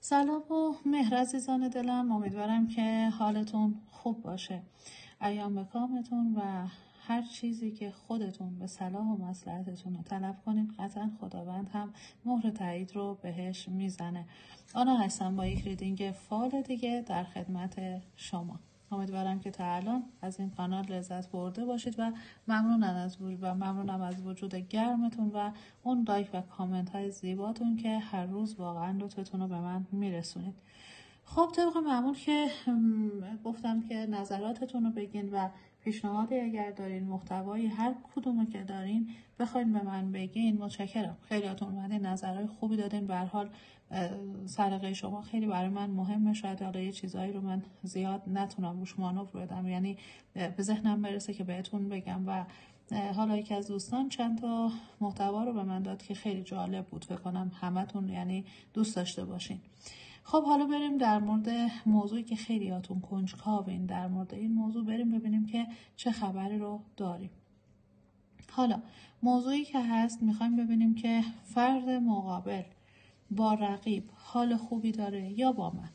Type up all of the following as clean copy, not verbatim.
سلام و مهر عزیزان دلم، امیدوارم که حالتون خوب باشه. ایام به کامتون و هر چیزی که خودتون به صلاح و مصلحتتون رو طلب کنید قطعا خداوند هم مهر تایید رو بهش میزنه. آنا هستم با یک ریدینگ فال دیگه در خدمت شما. امیدوارم که تا الان از این کانال لذت برده باشید و ممنونم از وجود گرمتون و اون لایک و کامنت های زیباتون که هر روز واقعا لطفتون رو به من میرسونید. خب طبق معمول که گفتم که نظراتتون رو بگین و پیشنهادی اگر دارین، محتوایی هر کدومو که دارین بخواین به من بگین متشکرم. خیلیاتون اومدین نظرهای خوبی دادین. به هر حال سلیقه شما خیلی برای من مهمه. شاید حالا یه چیزایی رو من زیاد نتونم روش مانور بدم، یعنی به ذهنم برسه که بهتون بگم. و حالا یکی از دوستان چند تا محتوا رو به من داد که خیلی جالب بود، فکر کنم همتون یعنی دوست داشته باشین. خب حالا بریم در مورد موضوعی که خیلیاتون کنجکاوین در مورد این موضوع، بریم ببینیم که چه خبری رو داریم. حالا موضوعی که هست، میخوایم ببینیم که فرد مقابل با رقیب حال خوبی داره یا با من.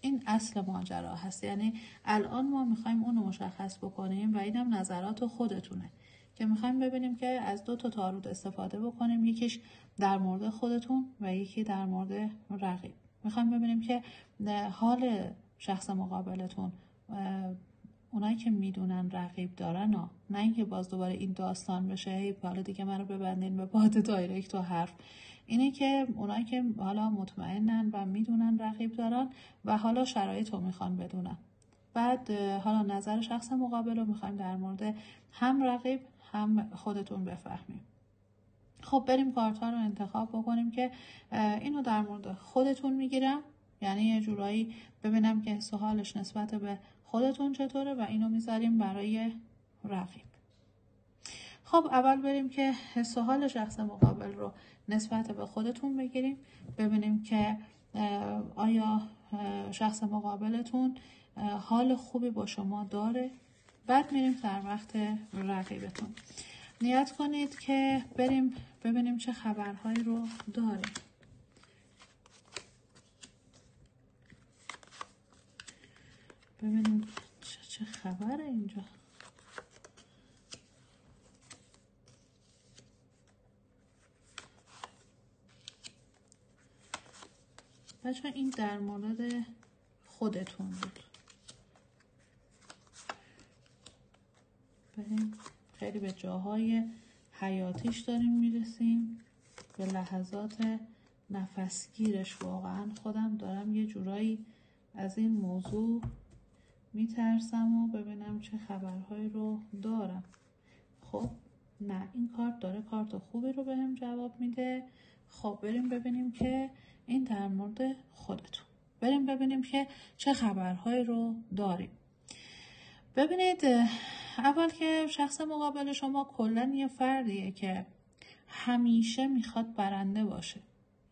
این اصل ماجرا هست. یعنی الان ما میخوایم اونو مشخص بکنیم و اینم نظرات خودتونه که میخوایم ببینیم که از 2 تا تاروت استفاده بکنیم، یکیش در مورد خودتون و یکی در مورد رقیب. میخوایم ببینیم که حال شخص مقابلتون، اونایی که میدونن رقیب دارن نه اینکه باز دوباره این داستان بشه حالا دیگه منو ببندین به باد دایرکت و حرف. اینه که اونایی که حالا مطمئنن و میدونن رقیب دارن و حالا شرایط رو میخوان بدونن، بعد حالا نظر شخص مقابل رو میخوایم در مورد هم رقیب هم خودتون بفهمیم. خب بریم کارت ها رو انتخاب بکنیم که اینو در مورد خودتون میگیرم، یعنی یه جورایی ببینم که حس و حالش نسبت به خودتون چطوره، و اینو میذاریم برای رقیب. خب اول بریم که حس و حال شخص مقابل رو نسبت به خودتون بگیریم، ببینیم که آیا شخص مقابلتون حال خوبی با شما داره. بعد میریم در وقت رقیبتون. نیت کنید که بریم ببینیم چه خبرهایی رو داریم. ببینیم چه خبره اینجا. بچه این در مورد خودتون بود. بریم خیلی به جاهای حیاتیش داریم میرسیم، به لحظات نفسگیرش. واقعا خودم دارم یه جورایی از این موضوع میترسم و ببینم چه خبرهایی رو دارم. خب نه، این کارت داره کارت خوبی رو بهم جواب میده. خب بریم ببینیم که این در مورد خودتون، بریم ببینیم که چه خبرهایی رو داریم. ببینید اول که شخص مقابل شما کلن یه فردیه که همیشه میخواد برنده باشه.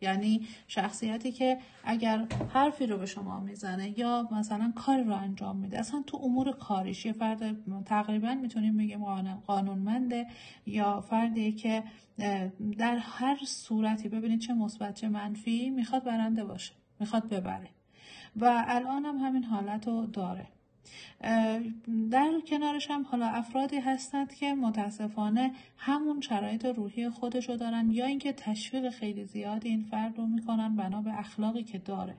یعنی شخصیتی که اگر حرفی رو به شما میزنه یا مثلا کاری رو انجام میده، اصلا تو امور کاریش یه فرد تقریبا میتونیم بگیم قانونمنده، یا فردی که در هر صورتی ببینید چه مثبت چه منفی میخواد برنده باشه، میخواد ببره و الان هم همین حالت رو داره. در کنارش هم حالا افرادی هستند که متاسفانه همون شرایط روحی خودشو دارن، یا اینکه تشویق خیلی زیادی این فرد رو میکنن بنا به اخلاقی که داره.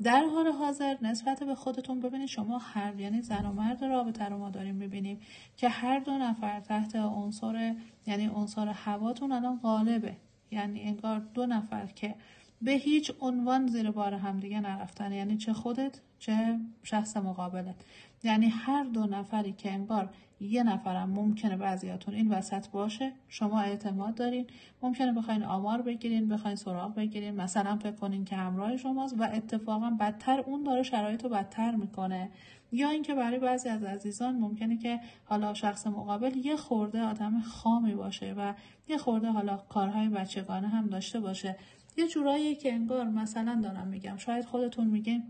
در حال حاضر نسبت به خودتون ببینید شما هر، یعنی زن و مرد رابطه رو ما داریم میبینیم که هر 2 نفر تحت عنصر، یعنی عنصر هواتون الان غالبه. یعنی انگار 2 نفر که به هیچ عنوان زیر بار همدیگه نرفتن، یعنی چه خودت چه شخص مقابلت. یعنی هر 2 نفری که انگار یه نفرم ممکنه بعضیاتون این وسط باشه، شما اعتماد دارین، ممکنه بخواین آمار بگیرین، بخواین سراغ بگیرین، مثلا فکر کنین که همراه شماست و اتفاقا بدتر اون داره شرایط رو بدتر میکنه. یا اینکه برای بعضی از عزیزان ممکنه که حالا شخص مقابل یه خورده آدم خامی باشه و یه خورده حالا کارهای بچگانه هم داشته باشه. یه جورایی که انگار مثلا دارم میگم، شاید خودتون میگین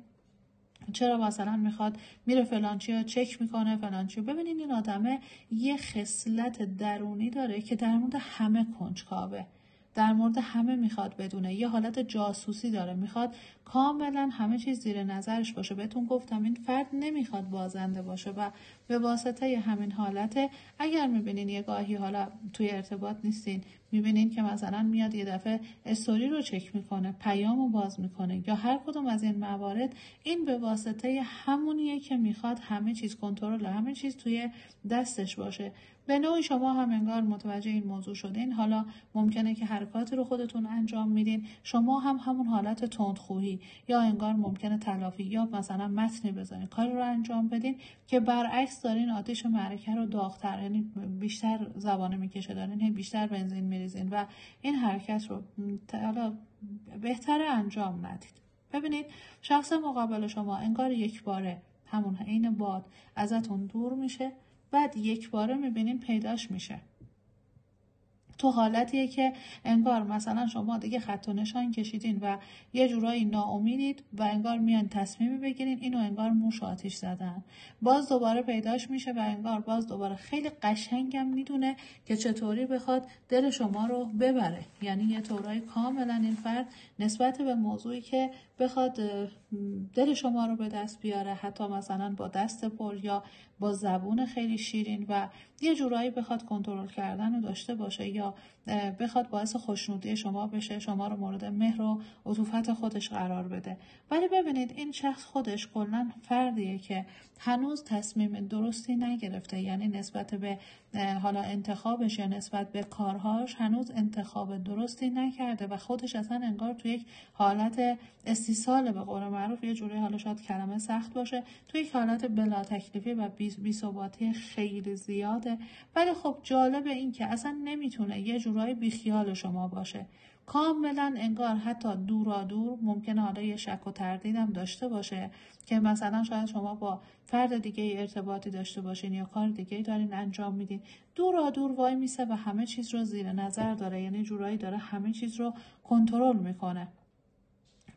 چرا مثلا میخواد میره فلانچی رو چک میکنه فلانچی رو. ببینین این آدمه یه خصلت درونی داره که در مورد همه کنجکاوه در مورد همه میخواد بدونه، یه حالت جاسوسی داره، میخواد کاملا همه چیز زیر نظرش باشه. بهتون گفتم این فرد نمیخواد بازنده باشه و به واسطه همین حالت اگر میبینین یه گاهی حالا توی ارتباط نیستین، میبینین که مثلا میاد یه دفعه استوری رو چک میکنه، پیام رو باز میکنه یا هر کدوم از این موارد، این به واسطه همونیه که میخواد همه چیز کنترل همه چیز توی دستش باشه. به نوعی شما هم انگار متوجه این موضوع شدین. حالا ممکنه که حرکاتی رو خودتون انجام میدین، شما هم همون حالت تندخویی یا انگار ممکنه تلافی یا مثلا متنی بزنین، کاری رو انجام بدین که برعکس دارین آتش معرکه رو داغ‌تر، یعنی بیشتر زبانه میکشه، دارین بیشتر بنزین میریزین و این حرکت رو حالا بهتره انجام ندید. ببینید شخص مقابل شما انگار یک باره همون عین باد ازتون دور میشه، بعد یک باره میبینین پیداش میشه. تو حالتیه که انگار مثلا شما دیگه خط و نشان کشیدین و یه جورایی ناامیدید و انگار میان تصمیمی بگیرین، اینو انگار موش آتیش زدن، باز دوباره پیداش میشه و انگار باز دوباره خیلی قشنگم میدونه که چطوری بخواد دل شما رو ببره. یعنی یه طورایی کاملا این فرد نسبت به موضوعی که بخواد دل شما رو به دست بیاره، حتی مثلا با دست پر یا با زبون خیلی شیرین و یه جورایی بخواد کنترل کردن رو داشته باشه یا بخواد باعث خوشنودی شما بشه، شما رو مورد مهر و عطوفت خودش قرار بده. ولی ببینید این شخص خودش کلاً فردیه که هنوز تصمیم درستی نگرفته، یعنی نسبت به حالا انتخابش یا نسبت به کارهاش هنوز انتخاب درستی نکرده و خودش اصلا انگار توی یک حالت استیصال، به قول معروف یه جوری، حالا شاید کلمه سخت باشه، توی یک حالت بلا تکلیفی و بی‌ثباتی خیلی زیاده. ولی خب جالب این که اصلا نمیتونه یه جورایی بیخیال شما باشه، کاملا انگار حتی دورا دور ممکنه حالا یه شک و تردیدم داشته باشه که مثلا شاید شما با فرد دیگه ارتباطی داشته باشین یا کار دیگه دارین انجام میدین، دورا دور وای میسه و همه چیز رو زیر نظر داره، یعنی جورایی داره همه چیز رو کنترل میکنه.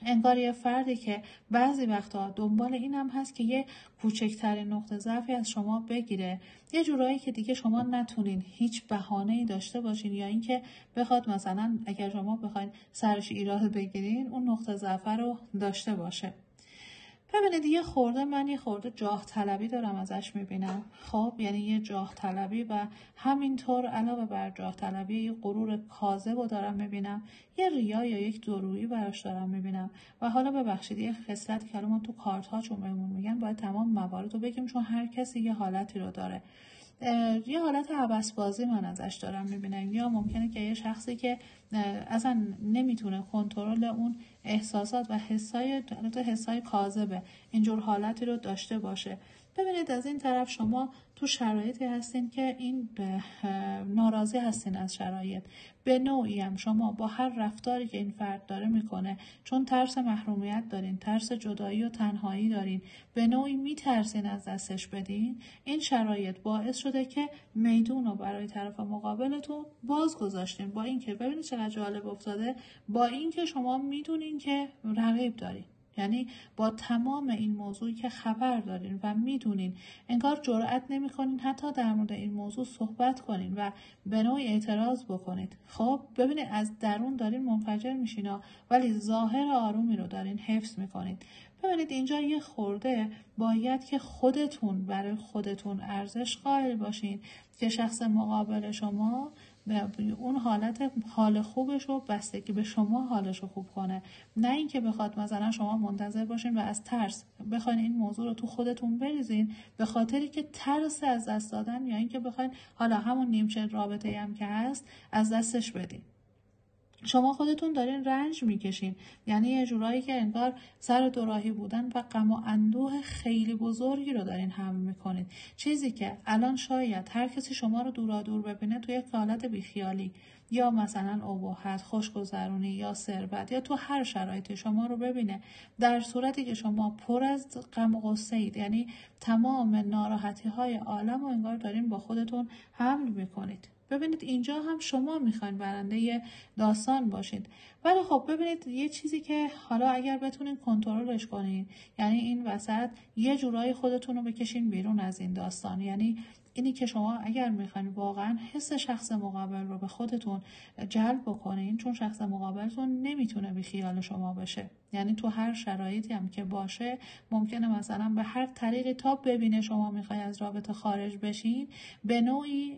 انگار یه فردی که بعضی وقتا دنبال این هم هست که یه کوچکترین نقطه ضعفی از شما بگیره، یه جورایی که دیگه شما نتونین هیچ بهانه‌ای داشته باشین یا اینکه بخواد مثلا اگر شما بخواین سرش ایراد بگیرین اون نقطه ضعف رو داشته باشه. ببینید یه خورده جاه طلبی دارم ازش میبینم. خب یعنی یه جاه طلبی و همینطور علاوه بر جاه طلبی یه غرور کاذب رو دارم میبینم، یه ریا یا یک دورویی براش دارم میبینم. و حالا ببخشید یه خصلتی که ما تو کارت ها چون بهمون میگن باید تمام موارد رو بگیم چون هر کسی یه حالتی رو داره. یه حالت هوس‌بازی من ازش دارم میبینم، یا ممکنه که یه شخصی که اصلا نمیتونه کنترل اون احساسات و حسای کاذبه اینجور حالتی رو داشته باشه. ببینید از این طرف شما تو شرایطی هستین که این ناراضی هستین از شرایط، به نوعی هم شما با هر رفتاری که این فرد داره میکنه، چون ترس محرومیت دارین، ترس جدایی و تنهایی دارین، به نوعی میترسین از دستش بدین. این شرایط باعث شده که میدون رو برای طرف مقابلتون باز گذاشتین، با اینکه ببینید چقدر جالب افتاده، با اینکه شما میدونین که رقیب دارین، یعنی با تمام این موضوعی که خبر دارین و میدونین، انگار جرئت نمیکنین حتی در مورد این موضوع صحبت کنین و به نوعی اعتراض بکنید. خب ببینید از درون دارین منفجر میشین ولی ظاهر آرومی رو دارین حفظ میکنید. ببینید اینجا یه خورده باید که خودتون برای خودتون ارزش قائل باشین که شخص مقابل شما اون حال خوبش رو بستگی به شما حالش رو خوب کنه، نه اینکه بخواد مثلا شما منتظر باشین و از ترس بخواین این موضوع رو تو خودتون بریزین به خاطری که ترس از دست دادن یا اینکه بخواین حالا همون نیمچه رابطه‌ای هم که هست از دستش بدین. شما خودتون دارین رنج میکشین، یعنی یه جورایی که انگار سر دوراهی بودن و غم و اندوه خیلی بزرگی رو دارین حمل میکنید، چیزی که الان شاید هر کسی شما رو دورا دور ببینه توی حالت بیخیالی یا مثلا اباحت، خوشگذرونی یا ثروت یا تو هر شرایطی شما رو ببینه، در صورتی که شما پر از غم و غصه اید، یعنی تمام ناراحتی های عالم رو انگار دارین با خودتون حمل میکنید. ببینید اینجا هم شما میخواین برنده داستان باشید، ولی خب ببینید یه چیزی که حالا اگر بتونین کنترلش کنین، یعنی این وسط یه جورایی خودتون رو بکشین بیرون از این داستان، یعنی اینی که شما اگر میخواین واقعا حس شخص مقابل رو به خودتون جلب بکنین، چون شخص مقابلتون نمیتونه بی خیال شما بشه، یعنی تو هر شرایطی هم که باشه ممکنه مثلا به هر طریقی تا ببینه شما میخوای از رابطه خارج بشین، به نوعی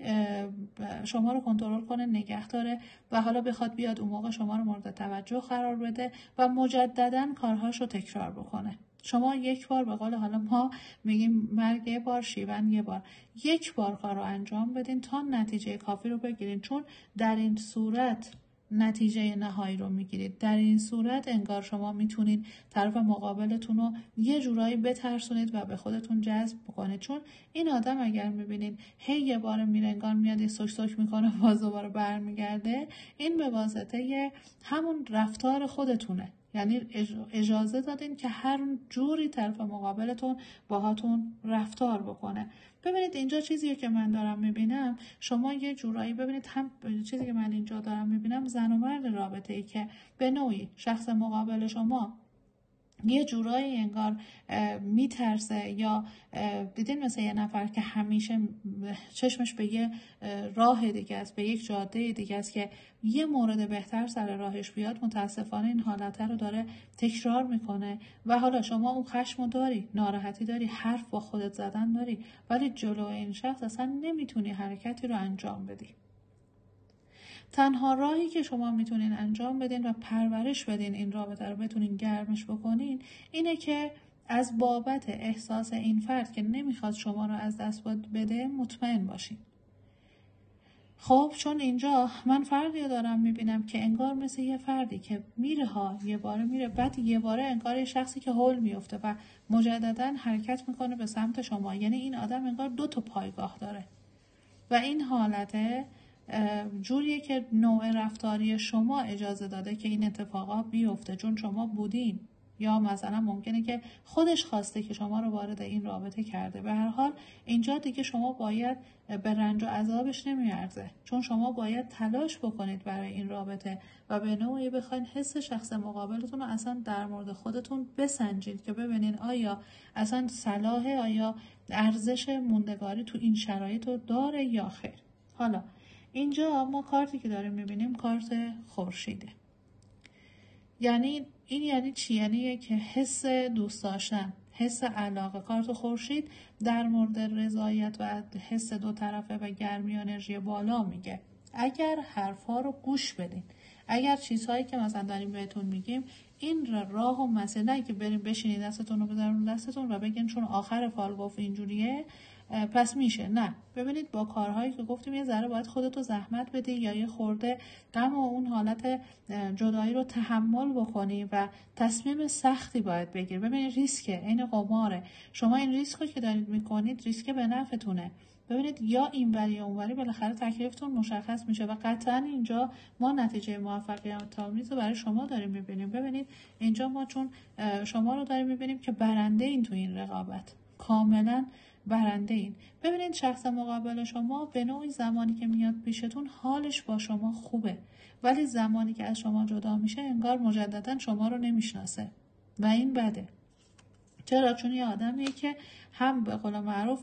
شما رو کنترل کنه، نگه داره و حالا بخواد بیاد اون موقع شما رو مورد توجه قرار بده و مجددا کارهاش رو تکرار بکنه. شما یک بار، به قول حالا ما میگیم مرگ یه بار، شیون یه بار، یک بار کار رو انجام بدین تا نتیجه کافی رو بگیرین، چون در این صورت نتیجه نهایی رو میگیرید. در این صورت انگار شما میتونید طرف مقابلتون رو یه جورایی بترسونید و به خودتون جذب بکنید، چون این آدم اگر میبینید هی یه بار میره انگار میاد یه سوک سوک میکنه باز دوباره برمیگرده، این به واسطه همون رفتار خودتونه. یعنی اجازه دادین که هر جوری طرف مقابلتون باهاتون رفتار بکنه. ببینید اینجا چیزیه که من دارم میبینم، شما یه جورایی ببینید هم چیزی که من اینجا دارم میبینم زن و مرد رابطه ای که به نوعی شخص مقابل شما یه جورایی انگار میترسه، یا دیدین مثل یه نفر که همیشه چشمش به یه راه دیگه است، به یک جاده دیگه است که یه مورد بهتر سر راهش بیاد، متاسفانه این حالت رو داره تکرار میکنه و حالا شما اون خشمو داری، ناراحتی داری، حرف با خودت زدن داری، ولی جلو این شخص اصلا نمیتونی حرکتی رو انجام بدی. تنها راهی که شما میتونین انجام بدین و پرورش بدین این رابطه رو بتونین گرمش بکنین اینه که از بابت احساس این فرد که نمیخواد شما رو از دست بده مطمئن باشین. خب چون اینجا من فردی دارم میبینم که انگار مثل یه فردی که میره ها، یه باره میره، بعد یه باره انگار یه شخصی که هول میفته و مجددا حرکت میکنه به سمت شما. یعنی این آدم انگار 2 تا پایگاه داره و این حالته جوریه که نوع رفتاری شما اجازه داده که این اتفاقا بیفته، چون شما بودین، یا مثلا ممکنه که خودش خواسته که شما رو وارد این رابطه کرده. به هر حال اینجا دیگه شما باید به رنج و عذابش نمیارزه، چون شما باید تلاش بکنید برای این رابطه و به نوعی بخواید حس شخص مقابلتون رو اصلا در مورد خودتون بسنجید که ببینین آیا اصلا صلاحه، آیا ارزش موندگاری تو این شرایط رو داره یا خیر. حالا اینجا ما کارتی که داریم میبینیم کارت خورشیده. یعنی این یعنی چی؟ یعنی که حس دوست داشتن، حس علاقه. کارت خورشید در مورد رضایت و حس 2 طرفه و گرمی و انرژی بالا میگه. اگر حرفا رو گوش بدین، اگر چیزهایی که مثلا داریم بهتون میگیم این راه و مسیر، نه که بریم بشینید دستتون رو بذارون دستتون و بگین چون آخر فال گفت اینجوریه پس میشه. نه، ببینید با کارهایی که گفتیم یه ذره باید خودتو زحمت بدی یا یه خورده غم و اون حالت جدایی رو تحمل بکنی و تصمیم سختی باید بگیری. ببینید ریسکه، این قماره. شما این ریسک رو که دارید میکنید ریسک به نفعتونه. ببینید یا اینوری یا اونوری بالاخره تکلیفتون مشخص میشه و قطعا اینجا ما نتیجه موفقیت آمیز رو برای شما داریم میبینیم. ببینید اینجا ما چون شما رو داریم میبینیم که برنده این تو این رقابت، کاملا برنده این. ببینید شخص مقابل شما به نوعی زمانی که میاد پیشتون حالش با شما خوبه، ولی زمانی که از شما جدا میشه انگار مجددا شما رو نمیشناسه و این بده. چرا؟ چون یه آدمیه که هم به قول معروف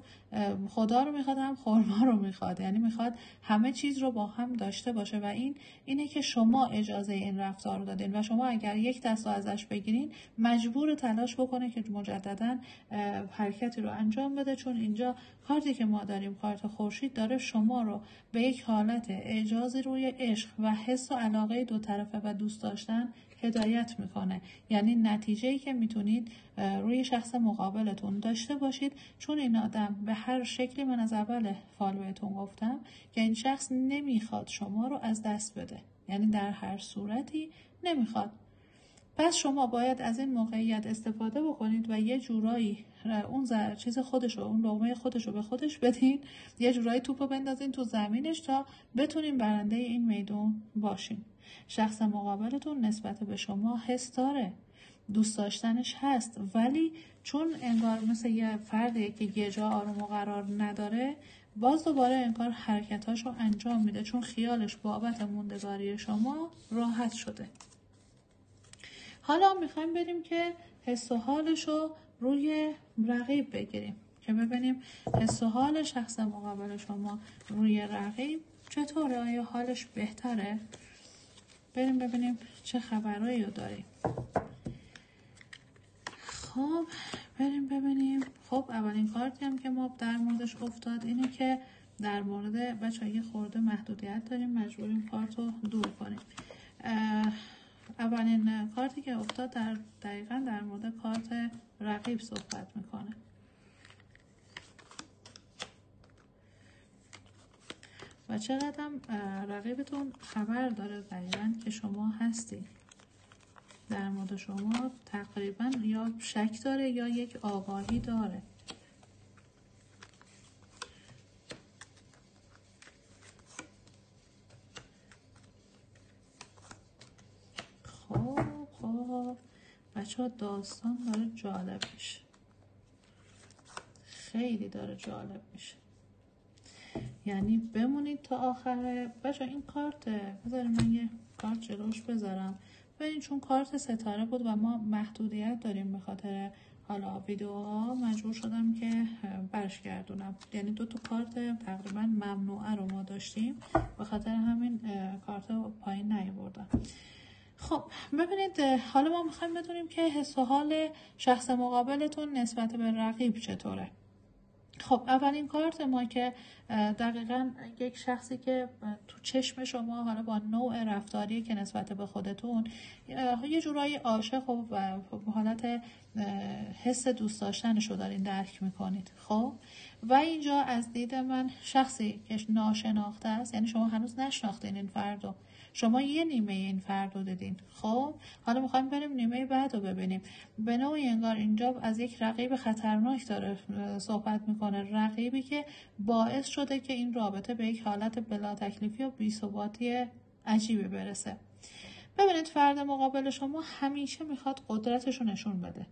خدا رو میخواد هم خرما رو میخواد، یعنی میخواد همه چیز رو با هم داشته باشه و این اینه که شما اجازه این رفتار رو دادین و شما اگر یک دست ازش بگیرین مجبور تلاش بکنه که مجددا حرکتی رو انجام بده، چون اینجا کارتی که ما داریم کارت خورشید داره شما رو به یک حالت اعجاز روی عشق و حس و علاقه 2 طرفه و دوست داشتن هدایت میکنه. یعنی نتیجه‌ای که میتونید روی شخص مقابلتون داشته باشید، چون این آدم به هر شکلی، من از اول فال بهتون گفتم که این شخص نمیخواد شما رو از دست بده، یعنی در هر صورتی نمیخواد. پس شما باید از این موقعیت استفاده بکنید و یه جورایی اون چیز خودشو، اون لقمه خودشو به خودش بدین، یه جورایی توپو بندازین تو زمینش تا بتونین برنده این میدون باشین. شخص مقابلتون نسبت به شما حس داره، دوست داشتنش هست، ولی چون انگار مثل یه فردی که یه جا آروم و قرار نداره باز دوباره انگار حرکتاشو انجام میده، چون خیالش بابت موندگاری شما راحت شده. حالا میخوایم بریم که حس و حالشو روی رقیب بگیریم که ببینیم حس و حال شخص مقابل شما روی رقیب چطوره، آیا حالش بهتره؟ بریم ببینیم چه خبرایی رو داریم. خب بریم ببینیم. خب اولین کارتی هم که ما در موردش افتاد اینه که در مورد بچه‌ها یه خورده محدودیت داریم، مجبوریم کارت رو دور کنیم. اولین کارتی که افتاد دقیقاً در مورد کارت رقیب صحبت میکنه. و چقدر رقیبتون خبر داره دقیقاً که شما هستی. در مورد شما تقریباً یا شک داره یا یک آگاهی داره. خب بچه ها داستان داره جالب میشه، خیلی داره جالب میشه، یعنی بمونید تا آخره. بچه این کارت بذاریم من یه کارت جلوش بذارم ببینید، چون کارت ستاره بود و ما محدودیت داریم به خاطر حالا ویدیوها، مجبور شدم که برش گردونم، یعنی 2 تا کارت تقریبا ممنوعه رو ما داشتیم، به خاطر همین کارت رو پایین نیاوردم. خب ببینید حالا ما میخوایم بدونیم که حس و حال شخص مقابلتون نسبت به رقیب چطوره. خب اولین کارت ما که دقیقاً یک شخصی که تو چشم شما حالا با نوع رفتاری که نسبت به خودتون یه جورایی عاشق و حالت حس دوست داشتنش رو دارین درک میکنید. خب و اینجا از دید من شخصی که ناشناخته است، یعنی شما هنوز نشناختین این فرد رو، شما یه نیمه این فرد رو دیدین. خب حالا میخوایم بریم نیمه بعد رو ببینیم. به نوعی انگار اینجا از یک رقیب خطرناک داره صحبت میکنه، رقیبی که باعث شده که این رابطه به یک حالت بلا تکلیفی و بی‌ثباتی عجیبی برسه. ببینید فرد مقابل شما همیشه میخواد قدرتش رو نشون بده،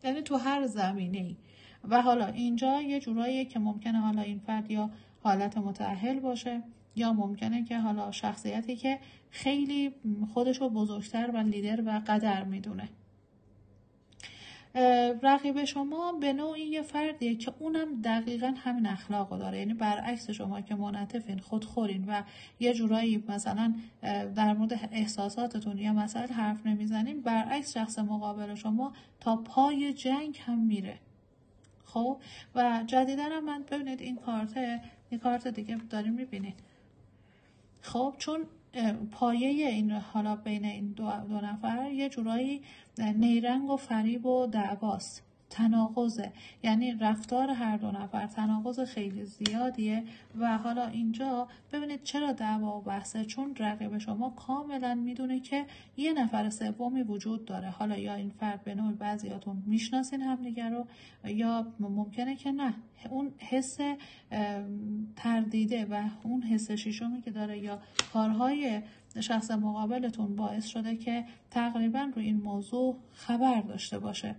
یعنی تو هر زمینه‌ای. و حالا اینجا یه جوراییه که ممکنه حالا این فرد یا حالت متأهل باشه، یا ممکنه که حالا شخصیتی که خیلی خودشو بزرگتر و لیدر و قدر میدونه. رقیب شما به نوعی یه فردیه که اونم دقیقاً همین اخلاقو داره، یعنی برعکس شما که منعطفین، خودخورین و یه جورایی مثلا در مورد احساساتتون یا مسائل حرف نمیزنین، برعکس شخص مقابل شما تا پای جنگ هم میره. خب و جدیداً هم من ببینید این کارت دیگه داریم میبینید. خب چون پایه این حالا بین این دو نفر یه جورایی نیرنگ و فریب و دعواست، تناقضه، یعنی رفتار هر دو نفر تناقض خیلی زیادیه. و حالا اینجا ببینید چرا دعوا و بحثه، چون رقیب شما کاملا میدونه که یه نفر سومی وجود داره. حالا یا این فرد به نوعی بعضیاتون میشناسین همدیگه رو، یا ممکنه که نه، اون حس تردیده و اون حس شیشمی که داره یا کارهای شخص مقابلتون باعث شده که تقریبا رو این موضوع خبر داشته باشه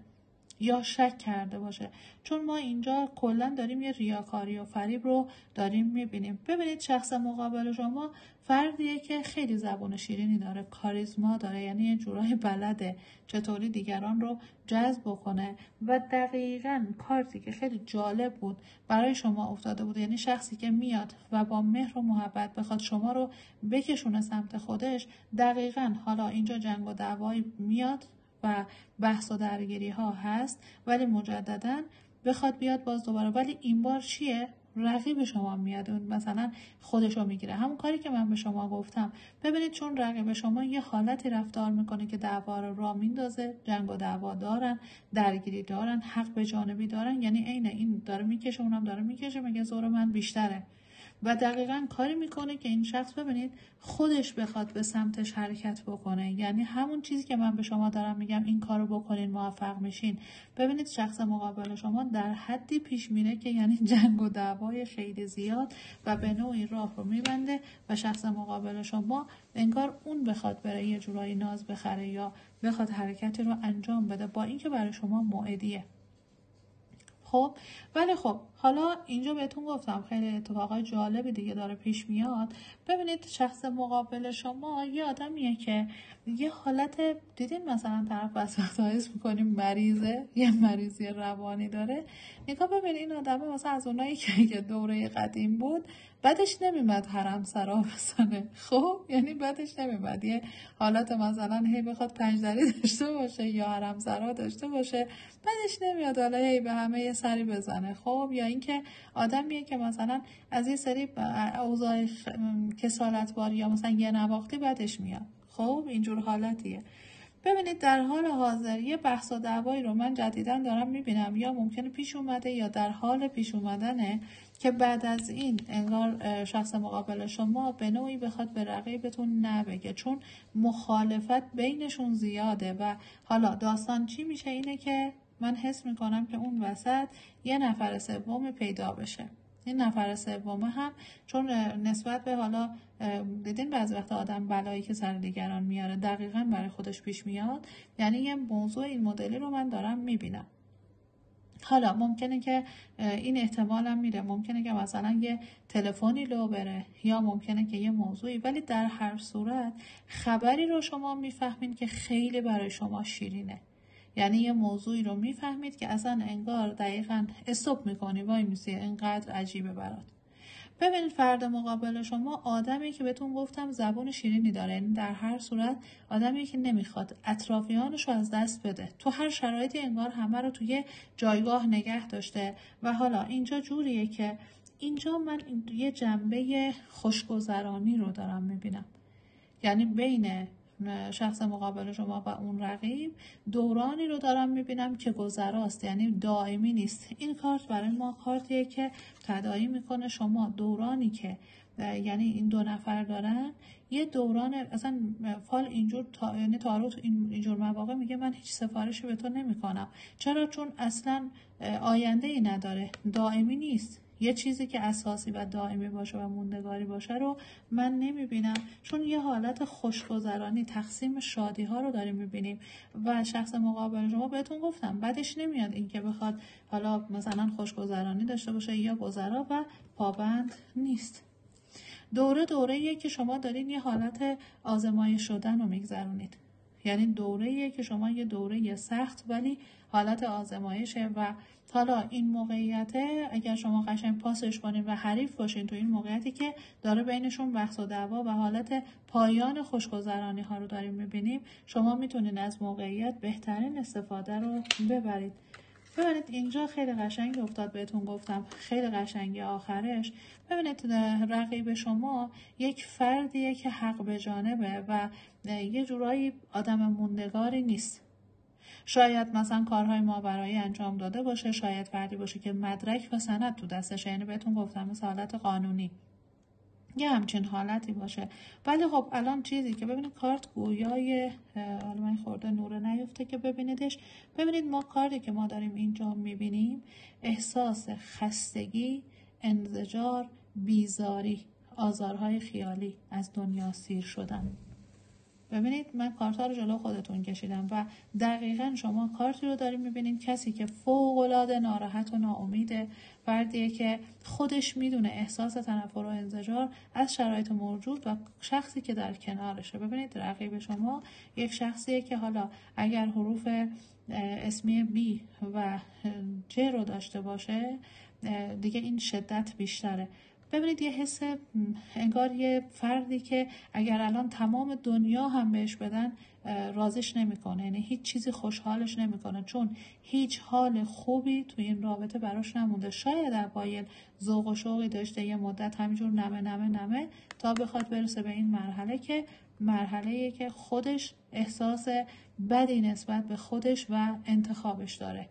یا شک کرده باشه. چون ما اینجا کلا داریم یه ریاکاری و فریب رو داریم میبینیم. ببینید شخص مقابل شما فردیه که خیلی زبون شیرینی داره، کاریزما داره، یعنی یه جورایی بلده چطوری دیگران رو جذب کنه. و دقیقاً کارتی که خیلی جالب بود برای شما افتاده بود، یعنی شخصی که میاد و با مهر و محبت بخواد شما رو بکشونه سمت خودش. دقیقاً حالا اینجا جنگ و دعوایی میاد و بحث و درگیری ها هست، ولی مجددا بخواد بیاد باز دوباره، ولی این بار چیه؟ رقیب شما میاد مثلا خودشو میگیره، همون کاری که من به شما گفتم. ببینید چون رقیب شما یه حالتی رفتار میکنه که دعوا رو راه میندازه، جنگ و دعوا دارن، درگیری دارن، حق به جانبی دارن، یعنی عین این داره میکشه اونم داره میکشه، میگه زور من بیشتره. و دقیقاً کاری میکنه که این شخص ببینید خودش بخواد به سمتش حرکت بکنه، یعنی همون چیزی که من به شما دارم میگم این کارو بکنین موفق میشین. ببینید شخص مقابل شما در حدی پیش میره که یعنی جنگ و دعوای خیلی زیاد و به نوعی راه رو میبنده و شخص مقابل شما انگار اون بخواد بره یه جورایی ناز بخره یا بخواد حرکتی رو انجام بده با اینکه برای شما موعدیه. خب ولی خب حالا اینجا بهتون گفتم خیلی اتفاقای جالبی دیگه داره پیش میاد. ببینید شخص مقابل شما یه آدمیه که یه حالت، دیدین مثلا طرف بس وقتا حس میکنیم مریضه، یه مریضی روانی داره، نگاه ببین این آدمه مثلا از اونایی که دوره قدیم بود بعدش نمیمد حرم سرا بزنه. خب یعنی بعدش نمیمد یه حالت مثلا هی بخواد پنجدری داشته باشه یا حرم سرا داشته باشه، بعدش نمیاد حالا هی به همه یه سری بزنه. خب یا اینکه آدمیه که مثلا از یه سری اوضاع کسالت‌بار یا مثلا یه نواختی بعدش میاد. خب اینجور حالتیه. ببینید در حال حاضر یه بحث و دعوایی رو من جدیداً دارم میبینم، یا ممکنه پیش اومده یا در حال پیش اومدنه، که بعد از این انگار شخص مقابل شما به نوعی بخواد به رقیبتون نبگه، چون مخالفت بینشون زیاده. و حالا داستان چی میشه اینه که من حس میکنم که اون وسط یه نفر سوم پیدا بشه. این نفر سومه هم چون نسبت به حالا دیدین بعضی وقت آدم بلایی که سر دیگران میاره دقیقاً برای خودش پیش میاد، یعنی یه موضوع این مدلی رو من دارم میبینم. حالا ممکنه که این احتمالم میره، ممکنه که مثلا یه تلفنی لو بره یا ممکنه که یه موضوعی، ولی در هر صورت خبری رو شما میفهمین که خیلی برای شما شیرینه. یعنی یه موضوعی رو میفهمید که اصلا انگار دقیقاً استوب میکنی، وای میسی اینقدر عجیبه برات. ببینید فرد مقابل شما آدمی که بهتون گفتم زبون شیرینی داره، یعنی در هر صورت آدمی که نمیخواد اطرافیانش رو از دست بده، تو هر شرایطی انگار همه رو توی جایگاه نگه داشته. و حالا اینجا جوریه که اینجا من یه جنبه خوشگذرانی رو دارم میبینم، یعنی بین شخص مقابل شما و اون رقیب دورانی رو دارم میبینم که گذراست، یعنی دائمی نیست. این کارت برای ما کارتیه که تداعی میکنه شما دورانی که یعنی این دو نفر دارن یه دوران اصلا فال اینجور یعنی تاروت اینجور مواقع میگه من هیچ سفارشی به تو نمیکنم. چرا؟ چون اصلا آینده ای نداره، دائمی نیست. یه چیزی که اساسی و دائمی باشه و موندگاری باشه رو من نمیبینم، چون یه حالت خوشگذرانی تقسیم شادی ها رو داریم میبینیم. و شخص مقابل شما بهتون گفتم بعدش نمیاد این که بخواد حالا مثلا خوشگذرانی داشته باشه یا گذرا و پابند نیست. دوره‌ایه که شما دارین یه حالت آزمایش شدن رو میگذرونید، یعنی دوره‌ایه که شما یه دوره سخت ولی حالت آزمایشه. و حالا این موقعیته اگر شما قشنگ پاسش کنین و حریف باشین تو این موقعیتی که داره بینشون بحث و دعوا و حالت پایان خوشگذرانی ها رو داریم میبینیم، شما میتونین از موقعیت بهترین استفاده رو ببرید. ببینید اینجا خیلی قشنگ افتاد، بهتون گفتم خیلی قشنگی آخرش. ببینید رقیب شما یک فردیه که حق به جانبه و یه جورایی آدم موندگاری نیست. شاید مثلا کارهای ماورایی انجام داده باشه، شاید فردی باشه که مدرک و سند تو دستشه، یعنی بهتون گفتم مثل حالت قانونی یه همچین حالتی باشه. ولی خب الان چیزی که ببینید کارت گویای، حالا من خورده نور نیفته که ببینیدش، ببینید ما کارتی که ما داریم اینجا میبینیم احساس خستگی، انزجار، بیزاری، آزارهای خیالی، از دنیا سیر شدن. ببینید من کارتا رو جلو خودتون کشیدم و دقیقاً شما کارتی رو داریم میبینید کسی که فوق‌العاده ناراحت و ناامیده، فردیه که خودش میدونه احساس تنفر و انزجار از شرایط موجود و شخصی که در کنارشه. ببینید رقیب شما یک شخصیه که حالا اگر حروف اسمی B و J رو داشته باشه دیگه این شدت بیشتره. ببینید یه حس انگار یه فردی که اگر الان تمام دنیا هم بهش بدن راضیش نمیکنه، یعنی هیچ چیزی خوشحالش نمیکنه، چون هیچ حال خوبی توی این رابطه براش نمونده. شاید اوایل ذوق و شوقی داشته یه مدت همینجور نمه تا بخواد برسه به این مرحله‌ای که خودش احساس بدی نسبت به خودش و انتخابش داره.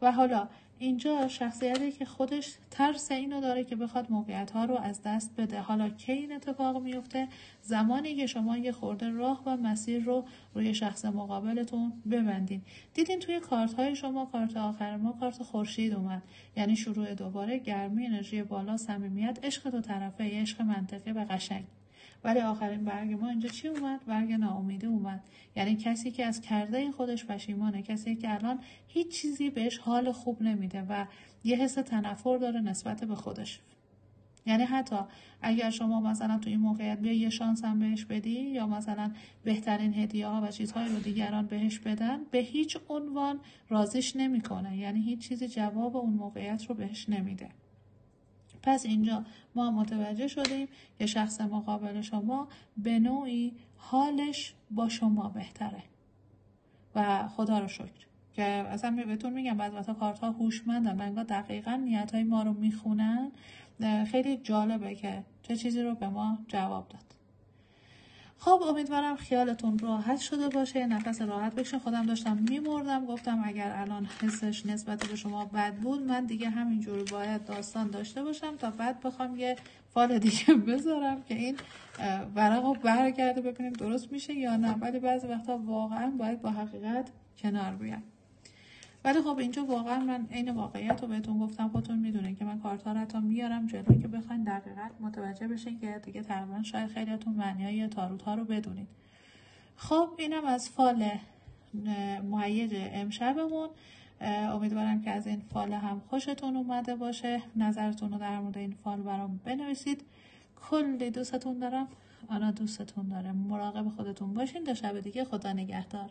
و حالا اینجا شخصیتی که خودش ترس اینو داره که بخواد موقعیت‌ها رو از دست بده. حالا کی این اتفاق میفته؟ زمانی که شما یه خورده راه و مسیر رو روی شخص مقابلتون ببندین. دیدین توی کارت‌های شما کارت آخر ما کارت خورشید اومد، یعنی شروع دوباره، گرمی، انرژی بالا، صمیمیت، عشق دو طرفه، عشق منطقی و قشنگ. ولی آخرین برگ ما اینجا چی اومد؟ برگ ناامیدی اومد. یعنی کسی که از کرده خودش پشیمانه، کسی که الان هیچ چیزی بهش حال خوب نمیده و یه حس تنفر داره نسبت به خودش. یعنی حتی اگر شما مثلا تو این موقعیت بیا یه شانس هم بهش بدی یا مثلا بهترین هدیه ها و چیزهای رو دیگران بهش بدن، به هیچ عنوان راضیش نمیکنه. یعنی هیچ چیزی جواب اون موقعیت رو بهش نمیده. پس اینجا ما متوجه شدیم که شخص مقابل شما به نوعی حالش با شما بهتره و خدا رو شکر که اصلا بهتون میگم بعضی وقتا کارت ها هوشمندن، انگار دقیقاً نیت های ما رو میخونن. خیلی جالبه که چه چیزی رو به ما جواب داد. خب امیدوارم خیالتون راحت شده باشه، نفس راحت بکشین. خودم داشتم میمردم، گفتم اگر الان حسش نسبت به شما بد بود من دیگه همینجوری باید داستان داشته باشم تا بعد بخوام یه فال دیگه بذارم که این ورقو برگرده ببینیم درست میشه یا نه. ولی بعضی وقتا واقعا باید با حقیقت کنار بیام. ولی خب اینجا واقعا من عین واقعیت رو بهتون گفتم. خودتون میدونین که من کارت ها رو حتی میارم جلوی که بخواین دقیقاً متوجه بشین که دیگه تقریبا شاید خیلیاتون معنیای تاروت ها رو بدونید. خب اینم از فال مهیج امشبمون. امیدوارم که از این فال هم خوشتون اومده باشه. نظرتون رو در مورد این فال برام بنویسید. کلی دوستتون دارم. آنا دوستتون داره. مراقب خودتون باشین. تا شب دیگه. خدا نگهدار.